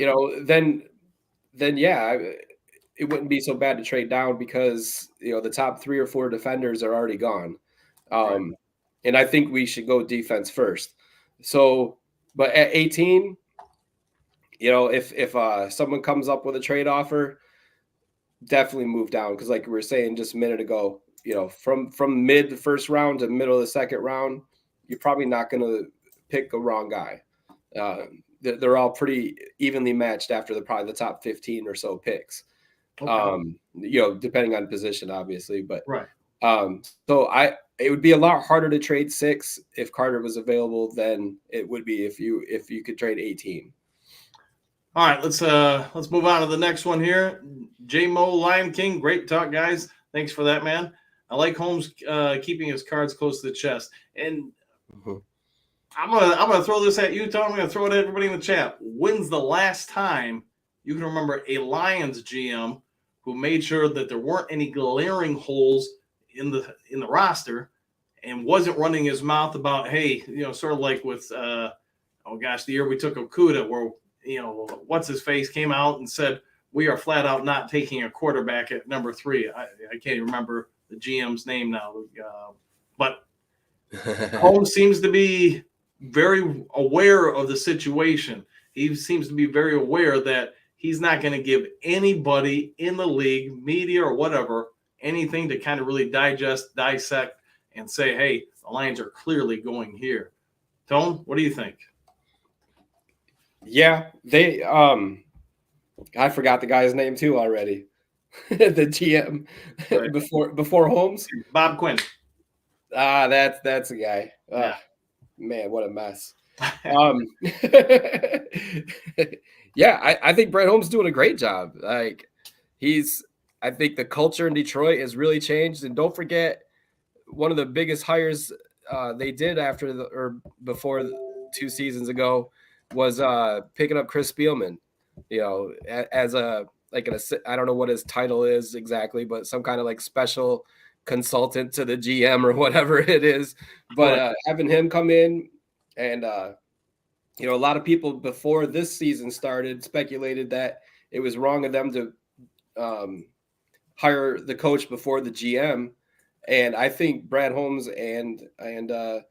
[SPEAKER 2] then yeah, it wouldn't be so bad to trade down because the top 3 or 4 defenders are already gone.
[SPEAKER 1] Right.
[SPEAKER 2] And I think we should go defense first. So, but at 18, if someone comes up with a trade offer, definitely move down. Because like we were saying just a minute ago, from mid the first round to middle of the second round, you're probably not going to pick a wrong guy. They're all pretty evenly matched after probably the top 15 or so picks. Okay. Depending on position, obviously, but
[SPEAKER 1] right.
[SPEAKER 2] So it would be a lot harder to trade 6 if Carter was available than it would be if you could trade 18.
[SPEAKER 1] All right, let's move on to the next one here. J-Mo Lion King, great talk, guys. Thanks for that, man. I like Holmes keeping his cards close to the chest. And I'm gonna throw this at you, Tom. I'm gonna throw it at everybody in the chat. When's the last time you can remember a Lions GM who made sure that there weren't any glaring holes in the roster and wasn't running his mouth about, hey, sort of like with the year we took Okuda, where what's his face came out and said we are flat out not taking a quarterback at number 3. I can't even remember the GM's name now, but Holmes seems to be very aware of the situation. He seems to be very aware that he's not going to give anybody in the league, media or whatever, anything to kind of really digest, dissect, and say, hey, the Lions are clearly going here. Tone, what do you think?
[SPEAKER 2] Yeah, they I forgot the guy's name too already. The GM right. before Holmes.
[SPEAKER 1] Bob Quinn.
[SPEAKER 2] That's the guy.
[SPEAKER 1] Yeah.
[SPEAKER 2] Man, what a mess. Yeah, I think Brett Holmes is doing a great job. Like I think the culture in Detroit has really changed. And don't forget, one of the biggest hires they did before 2 seasons ago was picking up Chris Spielman, as I don't know what his title is exactly, but some kind of like special consultant to the GM or whatever it is. But having him come in and, a lot of people before this season started speculated that it was wrong of them to hire the coach before the GM. And I think Brad Holmes and the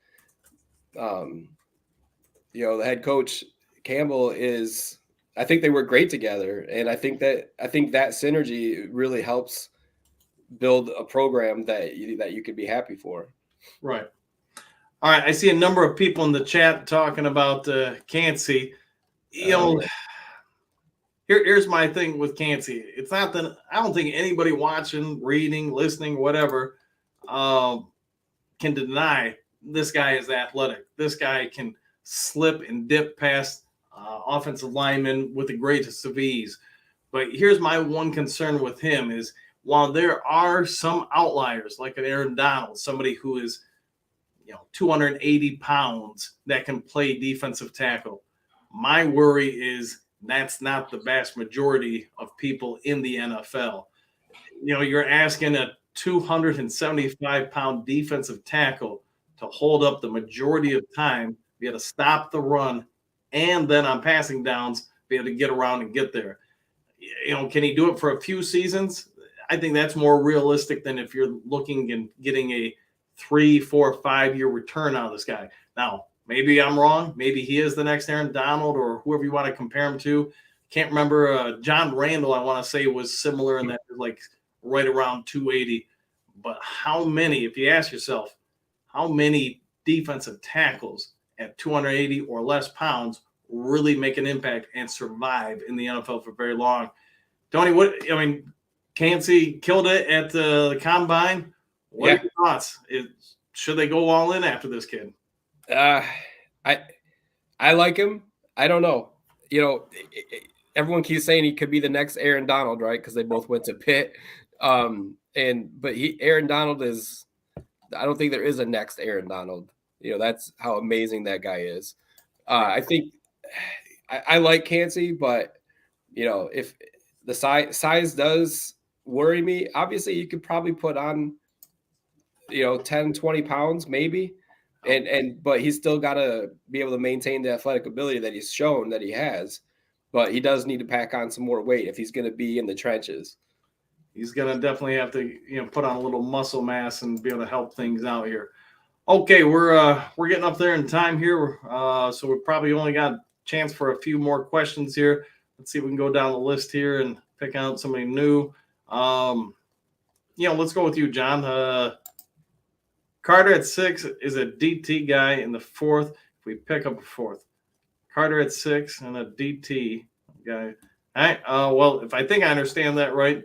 [SPEAKER 2] head coach Campbell I think they work great together. And I think that synergy really helps build a program that you could be happy for.
[SPEAKER 1] Right. All right. I see a number of people in the chat talking about Cansey. Here's my thing with Cansey. It's not that I don't think anybody watching, reading, listening, whatever, can deny this guy is athletic. This guy can slip and dip past offensive linemen with the greatest of ease. But here's my one concern with him is while there are some outliers like an Aaron Donald, somebody who is 280 pounds that can play defensive tackle, my worry is that's not the vast majority of people in the NFL. you're asking a 275-pound defensive tackle to hold up the majority of time, be able to stop the run, and then on passing downs, be able to get around and get there. Can he do it for a few seasons? I think that's more realistic than if you're looking and getting a 3, 4, 5-year return out of this guy. Now, maybe I'm wrong. Maybe he is the next Aaron Donald or whoever you want to compare him to. Can't remember. John Randall, I want to say, was similar in that, like right around 280. But how many, if you ask yourself, how many defensive tackles at 280 or less pounds really make an impact and survive in the NFL for very long? Tony, Kancey killed it at the combine. What are your thoughts? Should they go all in after this kid?
[SPEAKER 2] I like him. I don't know. Everyone keeps saying he could be the next Aaron Donald, right? Because they both went to Pitt. But Aaron Donald is. I don't think there is a next Aaron Donald. That's how amazing that guy is. I think I like Kancey, but if the size does worry me, obviously you could probably put on 10, 20 pounds maybe. But he's still got to be able to maintain the athletic ability that he's shown that he has. But he does need to pack on some more weight if he's going to be in the trenches.
[SPEAKER 1] He's going to definitely have to, put on a little muscle mass and be able to help things out here. Okay, we're getting up there in time here, so we probably only got a chance for a few more questions here. Let's see if we can go down the list here and pick out somebody new. Let's go with you, John. Carter at 6 is a DT guy in the 4th. If we pick up a 4th, Carter at 6 and a DT guy. All right. Well, if I think I understand that right,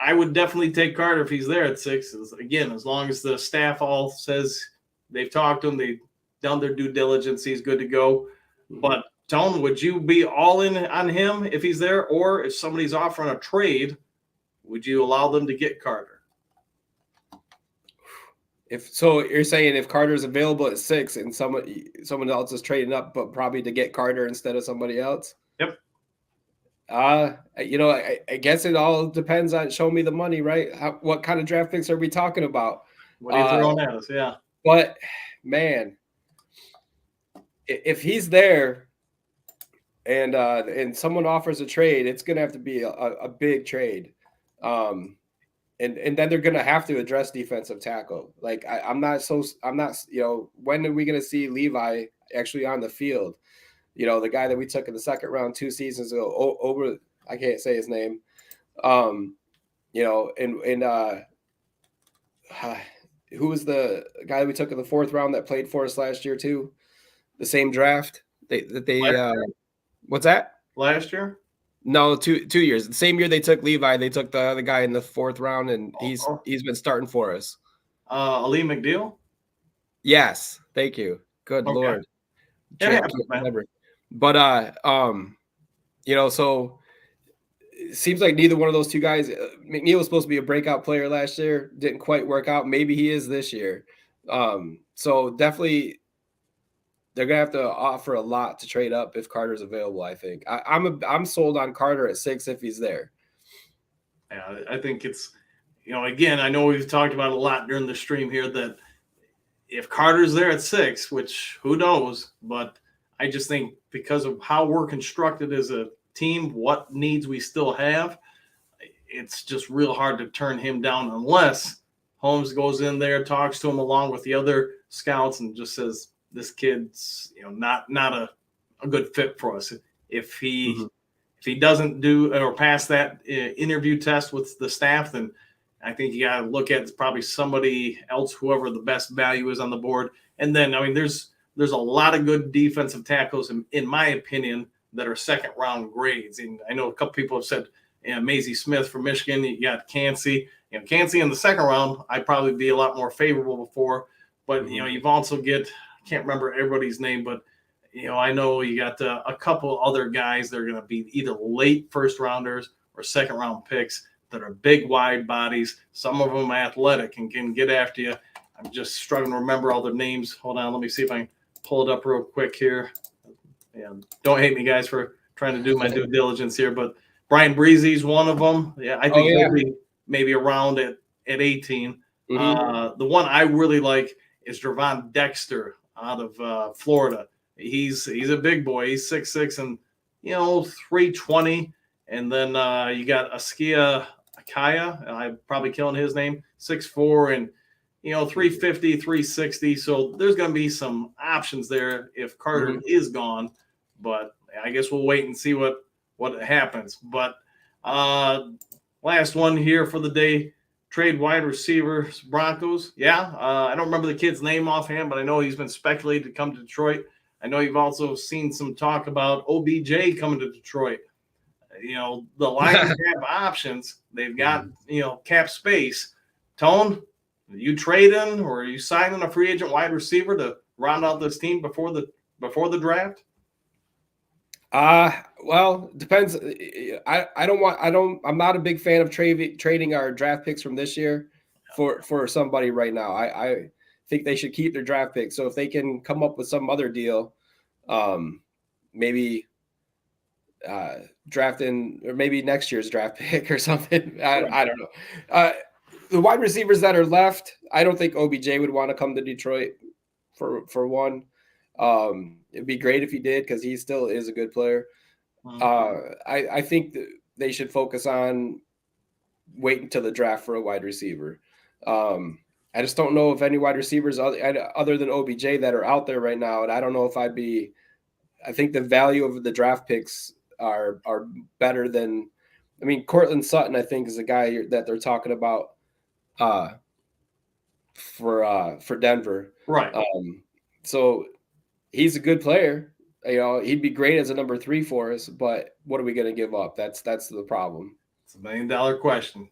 [SPEAKER 1] I would definitely take Carter if he's there at 6. Again, as long as the staff all says they've talked to him, they've done their due diligence, he's good to go. But Tone, would you be all in on him if he's there, or if somebody's offering a trade, would you allow them to get Carter?
[SPEAKER 2] So you're saying if Carter's available at 6 and someone else is trading up, but probably to get Carter instead of somebody else?
[SPEAKER 1] Yep.
[SPEAKER 2] I guess it all depends on show me the money, right? What kind of draft picks are we talking about?
[SPEAKER 1] What are you throwing at us? Yeah.
[SPEAKER 2] But man, if he's there and someone offers a trade, it's gonna have to be a big trade. And then they're gonna have to address defensive tackle. Like I'm not. When are we gonna see Levi actually on the field? The guy that we took in the 2nd round 2 seasons ago, I can't say his name. Who was the guy that we took in the 4th round that played for us last year too? The same draft. What's that?
[SPEAKER 1] Last year?
[SPEAKER 2] No, 2 years. The same year they took Levi, they took the other guy in the 4th round, and he's been starting for us.
[SPEAKER 1] Ali McDeal?
[SPEAKER 2] Yes, thank you. Good Lord. But so it seems like neither one of those two guys. McNeil was supposed to be a breakout player last year, didn't quite work out. Maybe he is this year. So definitely they're gonna have to offer a lot to trade up if Carter's available. I think I'm sold on Carter at 6 if he's there.
[SPEAKER 1] Yeah, I think it's again, I know we've talked about a lot during the stream here that if Carter's there at 6, which who knows, but I just think because of how we're constructed as a team, what needs we still have, it's just real hard to turn him down unless Holmes goes in there, talks to him along with the other scouts, and just says this kid's not a good fit for us. If he doesn't do or pass that interview test with the staff, then I think you got to look at probably somebody else, whoever the best value is on the board. And then there's a lot of good defensive tackles, in my opinion, that are 2nd round grades. And I know a couple people have said, Maisie Smith from Michigan, you got Kancey. Kancey in the 2nd round, I'd probably be a lot more favorable before. But, you've also I can't remember everybody's name, but, I know you got a couple other guys that are going to be either late 1st rounders or 2nd round picks that are big, wide bodies. Some of them athletic and can get after you. I'm just struggling to remember all their names. Hold on. Let me see if I can pull it up real quick here. And don't hate me, guys, for trying to do my due diligence here, but Brian Breezy's one of them. Yeah, I think
[SPEAKER 2] yeah.
[SPEAKER 1] he'll be maybe around at 18.
[SPEAKER 2] Mhm.
[SPEAKER 1] The one I really like is Dravon Dexter out of Florida. He's a big boy. He's 6'6" and 320. And then you got Askia Akaya. I'm probably killing his name. 6'4" and 350, 360. So there's going to be some options there if Carter is gone. But I guess we'll wait and see what happens. But last one here for the day. Trade wide receivers, Broncos. Yeah, I don't remember the kid's name offhand, but I know he's been speculated to come to Detroit. I know you've also seen some talk about OBJ coming to Detroit. The Lions have options. They've got, cap space. Tone, are you trading or are you signing a free agent wide receiver to round out this team before the draft?
[SPEAKER 2] Well, depends. I'm not a big fan of trading our draft picks from this year for somebody right now. I think they should keep their draft picks. So if they can come up with some other deal, maybe drafting or maybe next year's draft pick or something. I don't know. The wide receivers that are left, I don't think OBJ would want to come to Detroit for one. It'd be great if he did because he still is a good player. I think that they should focus on waiting till the draft for a wide receiver. I just don't know if any wide receivers other than OBJ that are out there right now, and I don't know if I think the value of the draft picks are better than. I mean, Cortland Sutton, I think, is a guy that they're talking about for Denver.
[SPEAKER 1] Right.
[SPEAKER 2] So he's a good player. He'd be great as a number 3 for us, but what are we going to give up? That's the problem.
[SPEAKER 1] It's $1 million question.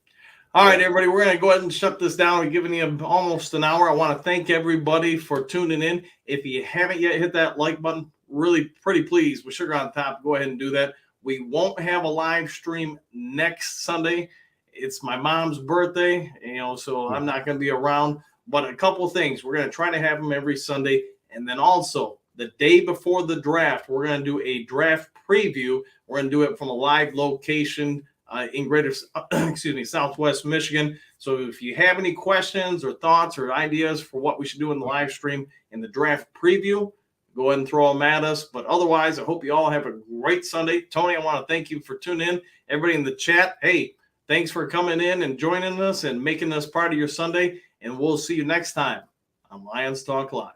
[SPEAKER 1] All right, everybody, we're going to go ahead and shut this down. We're giving you almost an hour. I want to thank everybody for tuning in. If you haven't yet hit that like button, really pretty please, with sugar on top, go ahead and do that. We won't have a live stream next Sunday. It's my mom's birthday, so I'm not going to be around. But a couple of things. We're going to try to have them every Sunday. And then also, the day before the draft, we're going to do a draft preview. We're going to do it from a live location in greater, Southwest Michigan. So if you have any questions or thoughts or ideas for what we should do in the live stream in the draft preview, go ahead and throw them at us. But otherwise, I hope you all have a great Sunday. Tony, I want to thank you for tuning in. Everybody in the chat, hey, thanks for coming in and joining us and making us part of your Sunday. And we'll see you next time on Lions Talk Live.